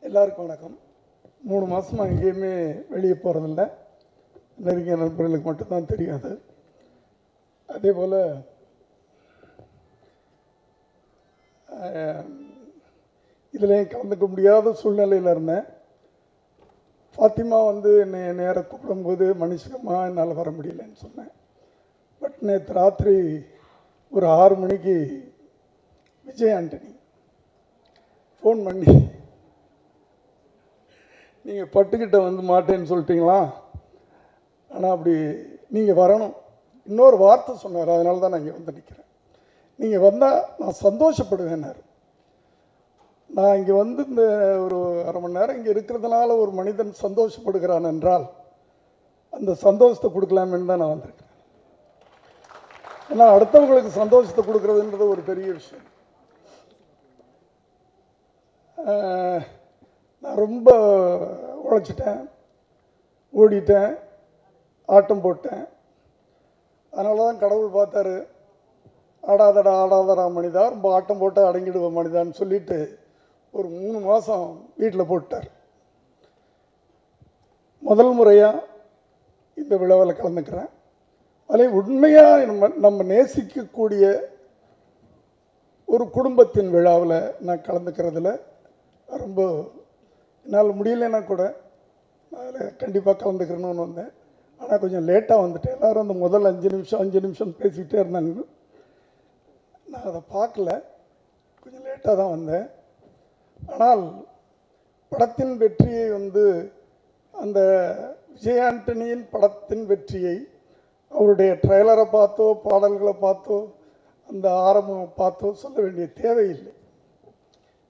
எல்லாருக்கும் வணக்கம். 3 மாதமாக எங்கேயுமே வெளியே போகிறதில்ல. நெருங்கிய நண்பர்களுக்கு மட்டும்தான் தெரியாது. அதே போல் இதில் கலந்துக்க முடியாத சூழ்நிலையில் இருந்தேன். ஃபாத்திமா என்னை நேராக கூப்பிடும்போது மனுஷமா என்னால் வர முடியலன்னு சொன்னேன். பட் நேற்று ராத்திரி ஒரு 6 மணிக்கு விஜய் ஆண்டனி ஃபோன் பண்ணி, நீங்கள் பட்டுக்கிட்ட மாட்டேன்னு சொல்லிட்டீங்களா, ஆனால் அப்படி நீங்கள் வரணும், இன்னொரு வார்த்தை சொன்னார். அதனால தான் நான் இங்கே நிற்கிறேன். நீங்கள் வந்தால் நான் சந்தோஷப்படுவேன்னார். நான் இங்கே இந்த ஒரு அரை மணி நேரம் இங்கே இருக்கிறதுனால ஒரு மனிதன் சந்தோஷப்படுகிறான் என்றால் அந்த சந்தோஷத்தை கொடுக்கலாமேன்னு தான் நான் வந்திருக்கிறேன். ஏன்னா அடுத்தவங்களுக்கு சந்தோஷத்தை கொடுக்குறதுன்றது ஒரு பெரிய விஷயம். நான் ரொம்ப உழைச்சிட்டேன், ஓடிட்டேன், ஆட்டம் போட்டேன். அதனால தான் கடவுள் பார்த்தாரு, ஆடாதடா ஆடாதடா மனிதா, ரொம்ப ஆட்டம் போட்டால் அடங்கிடுவ மனிதான்னு சொல்லிட்டு ஒரு 3 மாதம் வீட்டில் போட்டார். முதல் முறையாக இந்த விழாவில் கலந்துக்கிறேன். அதில் உண்மையாக நம்ம நேசிக்கக்கூடிய ஒரு குடும்பத்தின் விழாவில் நான் கலந்துக்கிறதுல ரொம்ப என்னால் முடியலைன்னா கூட அதில் கண்டிப்பாக கலந்துக்கிறணும்னு வந்தேன். ஆனால் கொஞ்சம் லேட்டாக வந்துட்டேன். எல்லோரும் அந்த முதல் 5 நிமிஷம் பேசிக்கிட்டே இருந்தாங்க. நான் அதை பார்க்கல, கொஞ்சம் லேட்டாக தான் வந்தேன். ஆனால் படத்தின் வெற்றியை அந்த விஜய் ஆண்டனியின் படத்தின் வெற்றியை அவருடைய ட்ரெய்லரை பார்த்தோ பாடல்களை பார்த்தோ அந்த ஆரம்பம் பார்த்தோ சொல்ல வேண்டிய தேவையில்லை.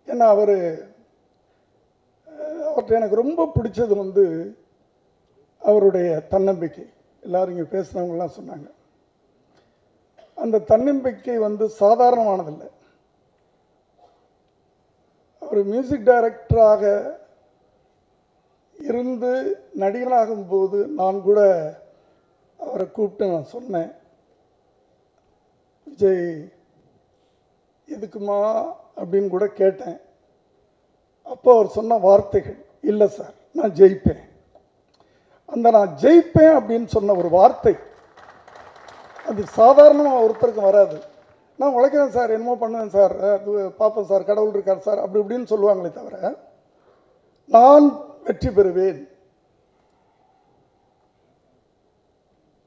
ஏன்னா அவர்கிட்ட எனக்கு ரொம்ப பிடிச்சது அவருடைய தன்னம்பிக்கை. எல்லோரும் இங்கே பேசுகிறவங்களாம் சொன்னாங்க, அந்த தன்னம்பிக்கை சாதாரணமானதில்லை. அவர் மியூசிக் டைரக்டராக இருந்து நடிகனாகும்போது நான் கூட அவரை கூப்பிட்டு நான் சொன்னேன், விஜய் எதுக்குமா அப்படின்னு கூட கேட்டேன். அப்போ அவர் சொன்ன வார்த்தைகள், இல்லை சார் நான் ஜெயிப்பேன். அந்த நான் ஜெயிப்பேன் அப்படின்னு சொன்ன ஒரு வார்த்தை அது சாதாரணமாக ஒருத்தருக்கு வராது. நான் உழைக்கிறேன் சார், என்னமோ பண்ணுவேன் சார், அது பார்ப்பேன் சார், கடவுள் இருக்கார் சார், அப்படி இப்படின்னு சொல்லுவாங்களே தவிர நான் வெற்றி பெறுவேன்.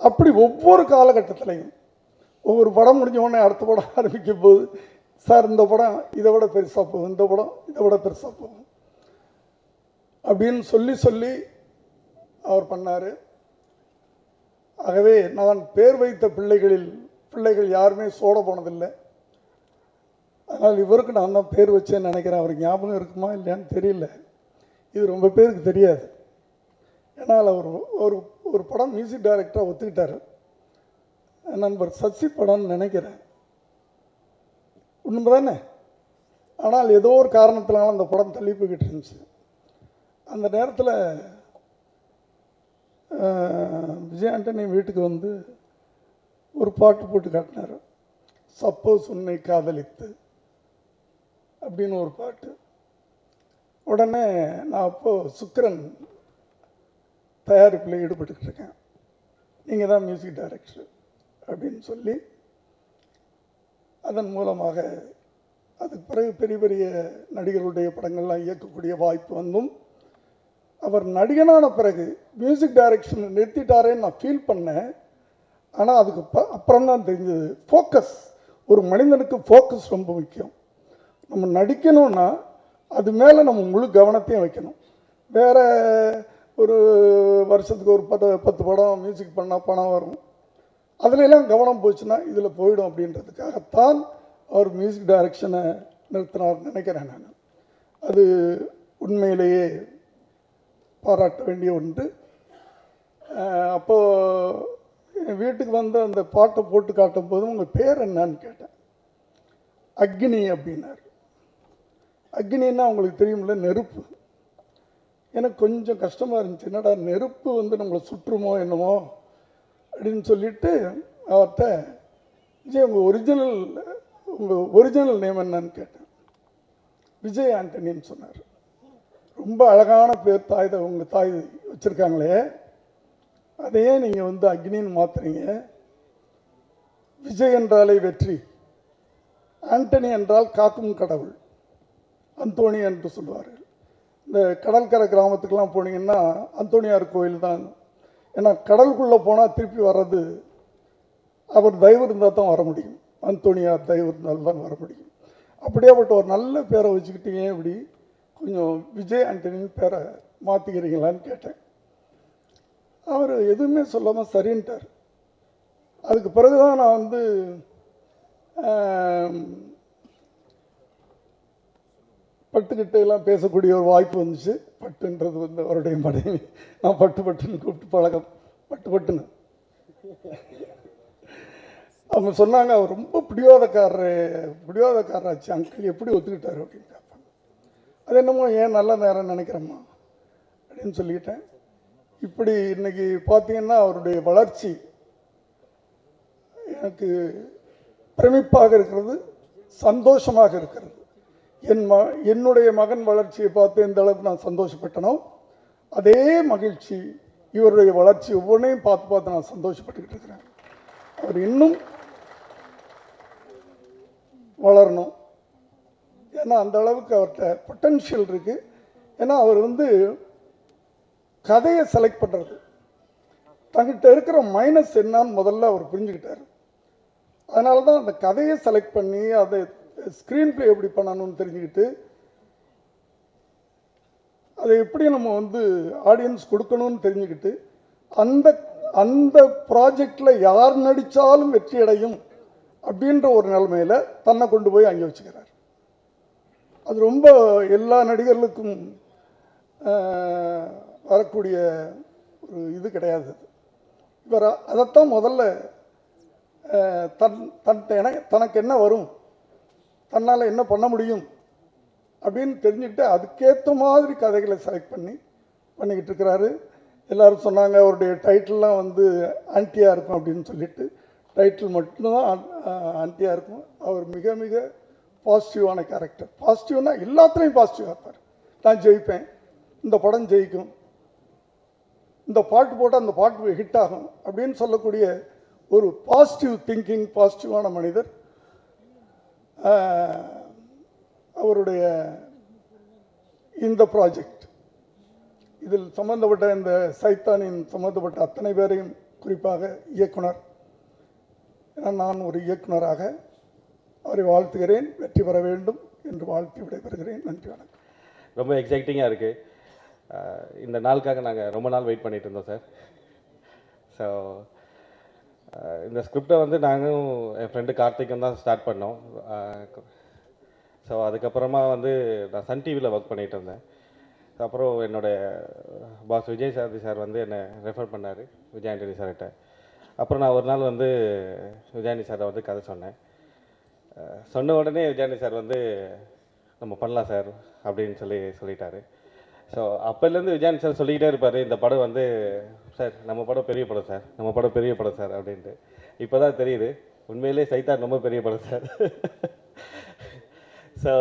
அப்படி ஒவ்வொரு காலகட்டத்திலையும் ஒவ்வொரு படம் முடிஞ்ச உடனே அடுத்த படம் ஆரம்பிக்கும் போது, சார் இந்த படம் இதை விட பெருசாக போகும், இந்த படம் இதை விட பெருசாக போகும் அப்படின்னு சொல்லி அவர் பண்ணார். ஆகவே நான் பேர் வைத்த பிள்ளைகள் யாருமே சோட போனதில்லை. அதனால் இவருக்கு நான் தான் பேர் வச்சேன்னு நினைக்கிறேன். அவருக்கு ஞாபகம் இருக்குமா இல்லையான்னு தெரியல. இது ரொம்ப பேருக்கு தெரியாது. ஏன்னால் அவர் ஒரு படம் மியூசிக் டைரக்டராக ஒத்துக்கிட்டார். நண்பர் சசி படம்னு நினைக்கிறேன், உண்மை தானே? ஆனால் ஏதோ ஒரு காரணத்தினால அந்த படம் தள்ளி போய்கிட்டு இருந்துச்சு. அந்த நேரத்தில் விஜய் ஆண்டனி வீட்டுக்கு ஒரு பாட்டு போட்டு காட்டினார், சப்போஸ் உன்னை காதலித்து அப்படின்னு ஒரு பாட்டு. உடனே நான் அப்போது சுக்கிரன் தயாரிப்பில் ஈடுபட்டுக்கிட்டு இருக்கேன், நீங்கள் தான் மியூசிக் டைரக்டர் அப்படின்னு சொல்லி அதன் மூலமாக அதுக்கு பிறகு பெரிய பெரிய நடிகர்களுடைய படங்கள்லாம் இயக்கக்கூடிய வாய்ப்பு அவர் நடிகனான பிறகு மியூசிக் டைரக்ஷன் நிறுத்திட்டாரேன்னு நான் ஃபீல் பண்ணேன். ஆனால் அதுக்கு அப்புறம் தான் தெரிஞ்சது ஃபோக்கஸ். ஒரு மனிதனுக்கு ஃபோக்கஸ் ரொம்ப முக்கியம். நம்ம நடிக்கணும்னா அது மேலே நம்ம முழு கவனத்தையும் வைக்கணும். வேறு ஒரு வருஷத்துக்கு ஒரு 10 படம் மியூசிக் பண்ணால் பணம் வரும், அதுலெல்லாம் கவனம் போச்சுன்னா இதில் போயிடும் அப்படின்றதுக்காகத்தான் அவர் மியூசிக் டைரக்ஷனை நிறுத்தினார் நினைக்கிறேன் நான். அது உண்மையிலேயே பாராட்ட வேண்டிய ஒன்று. அப்போது என் வீட்டுக்கு அந்த பாட்டை போட்டு காட்டும் போது உங்கள் பேர் என்னன்னு கேட்டேன். அக்னி அப்படின்னார். அக்னின்னா உங்களுக்கு தெரியுமில்ல, நெருப்பு. எனக்கு கொஞ்சம் கஷ்டமாக இருந்துச்சு, என்னடா நெருப்பு நம்மளை சுற்றுமோ என்னமோ அப்படின்னு சொல்லிட்டு அவர்கிட்ட, விஜய் உங்கள் ஒரிஜினல் நேம் என்னன்னு கேட்டேன். விஜய் ஆண்டனின்னு சொன்னார். ரொம்ப அழகான பேர் தாய் உங்கள் தாய் வச்சுருக்காங்களே, அதையே நீங்கள் வந்து அக்னின்னு மாற்றுறீங்க. விஜய் என்றாலே வெற்றி, ஆண்டனி என்றால் காக்கும் கடவுள், அந்தோணி என்று சொல்லுவார்கள். இந்த கடற்கரை கிராமத்துக்கெல்லாம் போனீங்கன்னா அந்தோணியார் கோயில் தான். ஏன்னா கடலுக்குள்ளே போனால் திருப்பி வர்றது அவர் தயவு இருந்தால் தான் வர முடியும், அந்தோணியார் தயவு இருந்தால் தான் வர முடியும். அப்படியேப்பட்ட ஒரு நல்ல பேரை வச்சுக்கிட்டீங்க, இப்படி கொஞ்சம் விஜய் ஆண்டனின்னு பேரை மாற்றிக்கிறீங்களான்னு கேட்டேன். அவர் எதுவுமே சொல்லாமல் சரின்ட்டார். அதுக்கு பிறகு தான் நான் வந்து பட்டுக்கிட்டையெல்லாம் பேசக்கூடிய ஒரு வாய்ப்பு வந்துச்சு. பட்டுன்றது வந்து அவருடைய மனைவி. நான் பட்டுன்னு கூப்பிட்டு பழக்கம், பட்டுன்னு. அவங்க சொன்னாங்க, அவர் ரொம்ப பிடிவாதக்காரராச்சு அங்கிள், எப்படி ஒத்துக்கிட்டார் அப்படின்னு கேட்பாங்க. அது என்னமோ ஏன் நல்ல நேரம் நினைக்கிறேம்மா அப்படின்னு சொல்லிக்கிட்டேன். இப்படி இன்னைக்கு பார்த்தீங்கன்னா அவருடைய வளர்ச்சி எனக்கு பிரமிப்பாக இருக்கிறது, சந்தோஷமாக இருக்கிறது. என்னுடைய மகன் வளர்ச்சியை பார்த்து எந்த அளவுக்கு நான் சந்தோஷப்பட்டனோ அதே மகிழ்ச்சி இவருடைய வளர்ச்சி ஒவ்வொன்றையும் பார்த்து நான் சந்தோஷப்பட்டுக்கிட்டு இருக்கிறேன். அவர் இன்னும் வளரணும், ஏன்னா அந்த அளவுக்கு அவர்கிட்ட பொட்டன்ஷியல் இருக்குது. ஏன்னா அவர் வந்து கதையை செலக்ட் பண்ணுறது, தங்கிட்ட இருக்கிற மைனஸ் என்னன்னு முதல்ல அவர் புரிஞ்சுக்கிட்டார். அதனால தான் அந்த கதையை செலக்ட் பண்ணி அதை ஸ்க்ரீன் பிளே எப்படி பண்ணணும்னு தெரிஞ்சுக்கிட்டு அதை எப்படி நம்ம வந்து ஆடியன்ஸ் கொடுக்கணும்னு தெரிஞ்சுக்கிட்டு அந்த அந்த ப்ராஜெக்டில் யார் நடித்தாலும் வெற்றி அடையும் அப்படின்ற ஒரு நிலைமையில் தன்னை கொண்டு போய் அங்கே வச்சுக்கிறார். அது ரொம்ப எல்லா நடிகர்களுக்கும் வரக்கூடிய ஒரு இது கிடையாது. இவர் அதைத்தான் முதல்ல தனக்கு என்ன வரும், தன்னால் என்ன பண்ண முடியும் அப்படின்னு தெரிஞ்சுக்கிட்டு அதுக்கேற்ற மாதிரி கதைகளை செலக்ட் பண்ணிக்கிட்டு இருக்கிறாரு. எல்லோரும் சொன்னாங்க அவருடைய டைட்டில்லாம் வந்து ஆன்டியாக இருக்கும் அப்படின்னு சொல்லிட்டு. டைட்டில் மட்டும்தான் ஆன்டியாக இருக்கும். அவர் மிக மிக பாசிட்டிவான கேரக்டர். பாசிட்டிவ்னா எல்லாத்துலேயும் பாசிட்டிவாக இருப்பார். நான் ஜெயிப்பேன், இந்த படம் ஜெயிக்கும், இந்த பாட்டு போட்டால் அந்த பாட்டு ஹிட் ஆகும் அப்படின்னு சொல்லக்கூடிய ஒரு பாசிட்டிவ் திங்கிங், பாசிட்டிவான மனிதர். அவருடைய இந்த ப்ராஜெக்ட் இதில் சம்பந்தப்பட்ட இந்த சைத்தானின் சம்பந்தப்பட்ட அத்தனை பேரையும், குறிப்பாக இயக்குனர், நான் ஒரு இயக்குனராக அவரை வாழ்த்துகிறேன். வெற்றி பெற வேண்டும் என்று வாழ்த்து விடைபெறுகிறேன். நன்றி, வணக்கம். ரொம்ப எக்ஸைட்டிங்காக இருக்குது. இந்த நாளுக்காக நாங்கள் ரொம்ப நாள் வெயிட் பண்ணிகிட்டு இருந்தோம் சார். ஸோ இந்த ஸ்கிரிப்டை வந்து நாங்களும் என் ஃப்ரெண்டு கார்த்திக்கும் தான் ஸ்டார்ட் பண்ணோம். ஸோ அதுக்கப்புறமா வந்து நான் சன் டிவியில் ஒர்க் பண்ணிகிட்டு இருந்தேன். அப்புறம் என்னுடைய பாஸ் விஜய் சார் வந்து என்னை ரெஃபர் பண்ணார் விஜய் ஆண்டனி சார்கிட்ட. அப்புறம் நான் ஒரு நாள் வந்து விஜய் ஆண்டனி சாரை வந்து கதை சொன்னேன். சொன்ன உடனே விஜய் ஆண்டனி சார் வந்து நம்ம பண்ணலாம் சார் அப்படின்னு சொல்லிட்டாரு. ஸோ அப்போலேருந்து விஜய் ஆண்டனி சார் சொல்லிக்கிட்டே இருப்பார், இந்த படம் வந்து சார் நம்ம படம் பெரிய படம் சார், நம்ம படம் பெரிய படம் சார் அப்படின்ட்டு. இப்போ தான் தெரியுது உண்மையிலே சைத்தான் ரொம்ப பெரிய படம் சார். ஸோ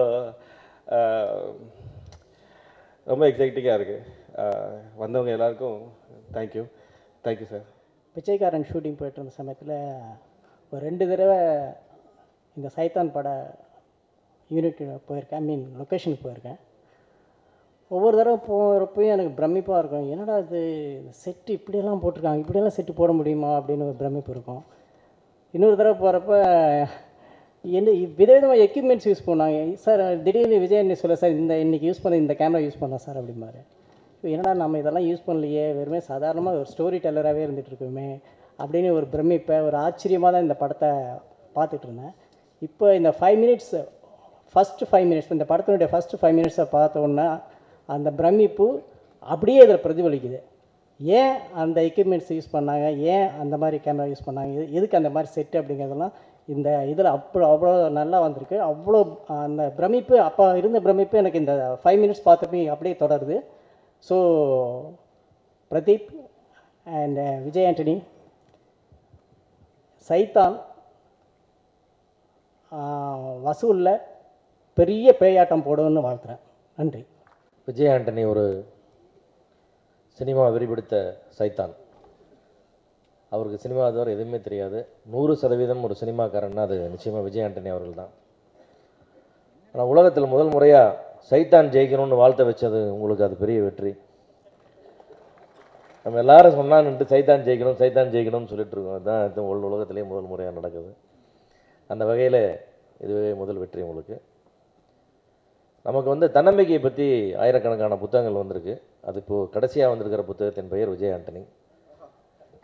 ரொம்ப எக்ஸைட்டிங்காக இருக்குது. வந்தவங்க எல்லாருக்கும் தேங்க்யூ சார். பிச்சைக்காரன் ஷூட்டிங் போய்ட்டு இருந்த சமயத்தில் ஒரு 2 தடவை இந்த சைத்தான் பட யூனிட் போயிருக்கேன், லொக்கேஷனுக்கு போயிருக்கேன். ஒவ்வொரு தடவை போகிறப்பையும் எனக்கு பிரமிப்பாக இருக்கும், என்னடா இது செட்டு இப்படியெல்லாம் போட்டிருக்காங்க, இப்படியெல்லாம் செட்டு போட முடியுமா அப்படின்னு ஒரு பிரமிப்பு இருக்கும். இன்னொரு தடவை போகிறப்ப என்ன விதவிதமாக எக்யூப்மெண்ட்ஸ் யூஸ் பண்ணாங்க சார். திடீர்னு விஜய் என்ன சொல்ல சார், இன்றைக்கி யூஸ் பண்ண இந்த கேமரா யூஸ் பண்ணலாம் சார் அப்படிம்பாரு. என்னடா நம்ம இதெல்லாம் யூஸ் பண்ணலையே, வெறுமே சாதாரணமாக ஒரு ஸ்டோரி டெல்லராகவே இருந்துகிட்ருக்குமே அப்படின்னு ஒரு பிரமிப்பை, ஒரு ஆச்சரியமாக தான் இந்த படத்தை பார்த்துட்டு இருந்தேன். இப்போ இந்த 5 மினிட்ஸ், ஃபஸ்ட்டு 5 மினிட்ஸ், இந்த படத்தினுடைய ஃபஸ்ட்டு 5 மினிட்ஸை பார்த்தோன்னா அந்த பிரமிப்பு அப்படியே இதில் பிரதிபலிக்குது. ஏன் அந்த எக்யூப்மெண்ட்ஸ் யூஸ் பண்ணாங்க, ஏன் அந்த மாதிரி கேமரா யூஸ் பண்ணாங்க, எதுக்கு அந்த மாதிரி செட்டு அப்படிங்கிறதெல்லாம் இந்த இதில் அவ்வளோ நல்லா வந்திருக்கு. அவ்வளோ அந்த பிரமிப்பு, அப்போ இருந்த பிரமிப்பு எனக்கு இந்த 5 மினிட்ஸ் பார்த்தப்ப அப்படியே தொடருது. ஸோ பிரதீப் அண்ட் விஜய் ஆண்டனி, சைத்தான் வசூலில் பெரிய பேயாட்டம் போடுன்னு வாழ்த்துறேன். நன்றி. விஜய் ஆண்டனி ஒரு சினிமா வெறிபிடித்த சைத்தான். அவருக்கு சினிமா தவிர எதுவுமே தெரியாது. 100% ஒரு சினிமாக்காரன்னா அது நிச்சயமாக விஜய் ஆண்டனி அவர்கள் தான். ஆனால் உலகத்தில் முதல் முறையாக சைத்தான் ஜெயிக்கணும்னு வாழ்த்த வச்சது உங்களுக்கு அது பெரிய வெற்றி. நம்ம எல்லாரும் சொன்னான்ட்டு சைத்தான் ஜெயிக்கணும்னு சொல்லிட்டு இருக்கோம். அதுதான் உலகத்திலேயே முதல் முறையாக நடக்குது. அந்த வகையில் இதுவே முதல் வெற்றி உங்களுக்கு. நமக்கு வந்து தன்னம்பிக்கையை பற்றி ஆயிரக்கணக்கான புத்தகங்கள் வந்திருக்கு. அது இப்போது கடைசியாக வந்திருக்கிற புத்தகத்தின் பெயர் விஜய் ஆண்டனி.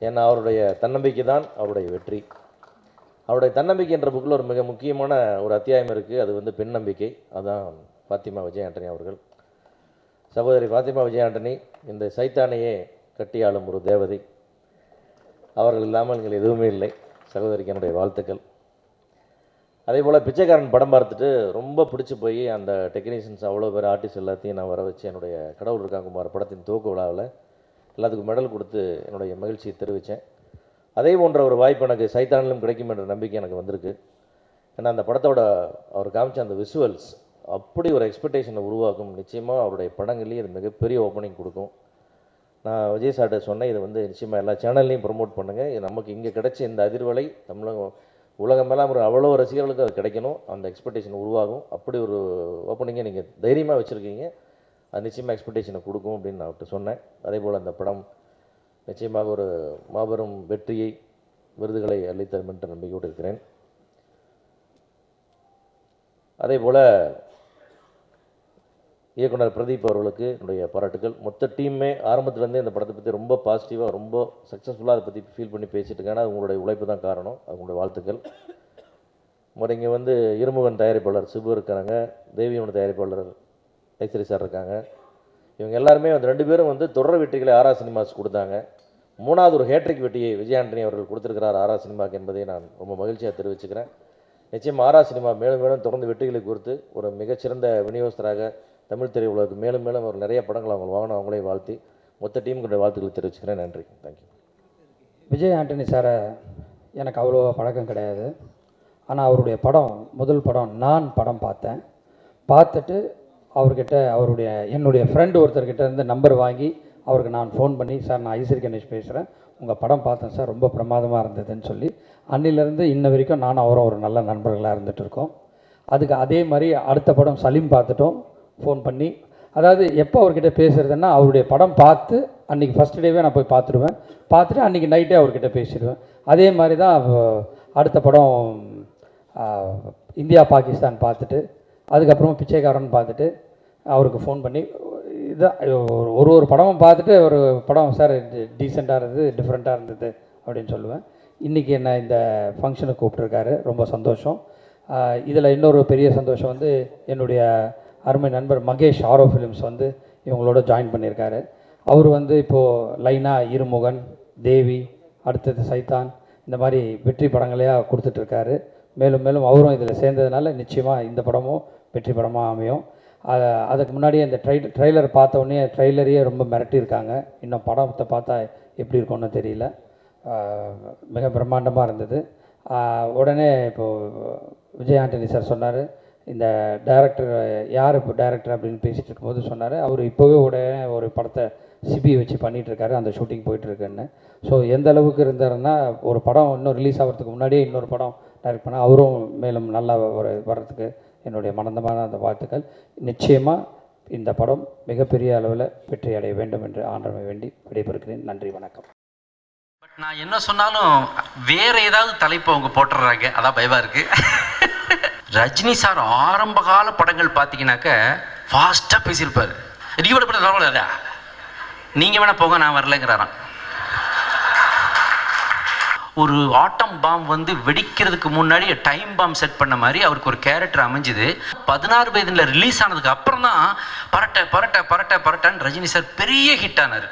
ஏன்னா அவருடைய தன்னம்பிக்கை தான் அவருடைய வெற்றி. அவருடைய தன்னம்பிக்கை என்ற புக்கில் ஒரு மிக முக்கியமான ஒரு அத்தியாயம் இருக்குது. அது வந்து பெண் நம்பிக்கை. அதுதான் ஃபாத்திமா விஜய் ஆண்டனி அவர்கள். சகோதரி ஃபாத்திமா விஜய் ஆண்டனி இந்த சைத்தானையே கட்டியாளும் ஒரு தேவதை. அவர்கள் இல்லாமல் எங்கள் எதுவுமே இல்லை. சகோதரிக்கு என்னுடைய வாழ்த்துக்கள். அதே போல் பிச்சைக்காரன் படம் பார்த்துட்டு ரொம்ப பிடிச்சி போய் அந்த டெக்னீஷியன்ஸ் அவ்வளோ பேர் ஆர்டிஸ்ட் எல்லாத்தையும் நான் வர வச்சு என்னுடைய கடவுள் இருக்காங்குமார் படத்தின் துவக்க விழாவில் எல்லாத்துக்கும் மெடல் கொடுத்து என்னுடைய மகிழ்ச்சியை தெரிவித்தேன். அதே போன்ற ஒரு வாய்ப்பு எனக்கு சைத்தானிலும் கிடைக்கும் என்ற நம்பிக்கை எனக்கு வந்திருக்கு. ஏன்னா அந்த படத்தோட அவர் காமிச்ச அந்த விஷுவல்ஸ் அப்படி ஒரு எக்ஸ்பெக்டேஷனை உருவாக்கும். நிச்சயமாக அவருடைய படங்கள்லேயே இது மிகப்பெரிய ஓப்பனிங் கொடுக்கும். நான் விஜய் சார்ட்ட சொன்னேன், இதை வந்து நிச்சயமாக எல்லா சேனல்லையும் ப்ரொமோட் பண்ணுங்கள். இது நமக்கு இங்கே கிடைச்ச இந்த அதிர்வலை தமிழகம் உலகமெல்லாம் ஒரு அவ்வளோ ரசிகர்களுக்கு அது கிடைக்கணும். அந்த எக்ஸ்பெக்டேஷன் உருவாகும். அப்படி ஒரு ஓப்பனிங்கை நீங்கள் தைரியமாக வச்சுருக்கீங்க. அது நிச்சயமாக எக்ஸ்பெக்டேஷனை கொடுக்கும் அப்படின்னு நான் அவர்கிட்ட சொன்னேன். அதே போல் அந்த படம் நிச்சயமாக ஒரு மாபெரும் வெற்றியை விருதுகளை அளித்தரும் என்று நம்பிக்கையோடு இருக்கிறேன். அதே போல் இயக்குனர் பிரதீப் அவர்களுக்கு என்னுடைய பாராட்டுகள். மொத்த டீமே ஆரம்பத்துலேருந்தே இந்த படத்தை பற்றி ரொம்ப பாசிட்டிவாக ரொம்ப சக்ஸஸ்ஃபுல்லாக அதை பற்றி ஃபீல் பண்ணி பேசிட்டு இருக்காங்க. அது உங்களுடைய உழைப்பு தான் காரணம். அது உங்களுடைய வாழ்த்துக்கள். இங்கே வந்து இருமுகன் தயாரிப்பாளர் சிபு இருக்காங்க, தேவியோட தயாரிப்பாளர் ஐஸ்வரி சார் இருக்காங்க. இவங்க எல்லாருமே வந்து 2 பேரும் வந்து தொடர் வெற்றிகளை ஆரா சினிமாஸ் கொடுத்தாங்க. 3வது ஒரு ஹேட்ரிக் வெற்றியை விஜய் ஆண்டனி அவர்கள் கொடுத்துருக்கிறார் ஆரா சினிமாக்கு என்பதை நான் ரொம்ப மகிழ்ச்சியாக தெரிவிச்சுக்கிறேன். நிச்சயமாக ஆரா சினிமா மேலும் மேலும் தொடர்ந்து வெற்றிகளை கொடுத்து ஒரு மிகச்சிறந்த விநியோகஸ்தராக தமிழ் திரையுலகுக்கு மேலும் மேலும் அவர் நிறைய படங்கள் அவங்க வாங்கணும். அவங்களே வாழ்த்தி மொத்த டீமுடைய வாழ்த்துக்களை தெரிவிச்சுக்கிறேன். நன்றி. தேங்க்யூ. விஜய் ஆண்டனி சாரை எனக்கு அவ்வளோ பழக்கம் கிடையாது. ஆனால் அவருடைய படம் முதல் படம் நான் படம் பார்த்தேன். பார்த்துட்டு அவர்கிட்ட என்னுடைய ஃப்ரெண்டு ஒருத்தர்கிட்ட இருந்து நம்பர் வாங்கி அவருக்கு நான் ஃபோன் பண்ணி, சார் நான் ஐஸ்வரி கணேஷ் பேசுகிறேன், உங்கள் படம் பார்த்தேன் சார், ரொம்ப பிரமாதமாக இருந்ததுன்னு சொல்லி அன்னிலேருந்து இன்ன வரைக்கும் நானும் அவரும் ஒரு நல்ல நண்பர்களாக இருந்துகிட்டு இருக்கோம். அதுக்கு அதே மாதிரி அடுத்த படம் சலீம் பார்த்துட்டோம். ஃபோன் பண்ணி அதாவது எப்போ அவர்கிட்ட பேசுகிறதுன்னா அவருடைய படம் பார்த்து அன்றைக்கி ஃபஸ்ட் டேவே நான் போய் பார்த்துருவேன். பார்த்துட்டு அன்றைக்கி நைட்டே அவர்கிட்ட பேசிடுவேன். அதே மாதிரி தான் அடுத்த படம் இந்தியா பாகிஸ்தான் பார்த்துட்டு அதுக்கப்புறமா பிச்சைக்காரன் பார்த்துட்டு அவருக்கு ஃபோன் பண்ணி இதான் ஒரு படமும் பார்த்துட்டு ஒரு படம் சார் டீசெண்டாக இருந்தது, டிஃப்ரெண்ட்டாக இருந்தது அப்படின்னு சொல்லுவேன். இன்றைக்கி என்ன இந்த ஃபங்க்ஷனுக்கு கூப்பிட்ருக்காரு, ரொம்ப சந்தோஷம். இதில் இன்னொரு பெரிய சந்தோஷம் வந்து என்னுடைய அருமை நண்பர் மகேஷ் ஆரோ ஃபிலிம்ஸ் வந்து இவங்களோட ஜாயின் பண்ணியிருக்காரு. அவர் வந்து இப்போது லைனாக இருமுகன், தேவி, அடுத்தது சைத்தான் இந்த மாதிரி வெற்றி படங்களையாக கொடுத்துட்ருக்காரு. மேலும் மேலும் அவரும் இதில் சேர்ந்ததுனால நிச்சயமாக இந்த படமும் வெற்றி படமாக அமையும். அதுக்கு முன்னாடியே இந்த ட்ரெய்லர் பார்த்த உடனே ட்ரெய்லரையே ரொம்ப மிரட்டியிருக்காங்க. இன்னும் படத்தை பார்த்தா எப்படி இருக்கும்னு தெரியல. மிக பிரம்மாண்டமாக இருந்தது. உடனே இப்போது விஜய் ஆண்டனி சார் சொன்னார், இந்த டைரக்டர் யார் இப்போ டைரக்டர் அப்படின்னு பேசிகிட்டு இருக்கும்போது சொன்னார், அவர் இப்போவே உடனே ஒரு படத்தை சிபி வச்சு பண்ணிகிட்ருக்காரு, அந்த ஷூட்டிங் போயிட்டுருக்குன்னு. ஸோ எந்த அளவுக்கு இருந்தாருன்னா ஒரு படம் இன்னும் ரிலீஸ் ஆகிறதுக்கு முன்னாடியே இன்னொரு படம் டைரக்ட் பண்ணால் அவரும் மேலும் நல்லா வர்றதுக்கு என்னுடைய மனந்தமான அந்த வாழ்த்துக்கள். நிச்சயமாக இந்த படம் மிகப்பெரிய அளவில் வெற்றி அடைய வேண்டும் என்று ஆண்டவனை வேண்டி விடைபெறுகிறேன். நன்றி, வணக்கம். பட் நான் என்ன சொன்னாலும் வேறு ஏதாவது தலைப்பு அவங்க போட்டுடுறாங்க, அதான் பயமாக இருக்குது. ரஜினி சார் ஆரம்ப கால படங்கள் பார்த்தீங்கன்னாக்க ஃபாஸ்ட்டாக பேசியிருப்பார். ரீவோட படம் நீங்கள் வேணால் போங்க நான் வரலைங்கிறாராம். ஒரு ஆட்டம் பாம் வந்து வெடிக்கிறதுக்கு முன்னாடி டைம் பாம் செட் பண்ண மாதிரி அவருக்கு ஒரு கேரக்டர் அமைஞ்சுது. 16 வயதில் ரிலீஸ் ஆனதுக்கு அப்புறம் தான் பரட்டை பரட்டை பரட்டை பரட்டன்னு ரஜினி சார் பெரிய ஹிட் ஆனார்.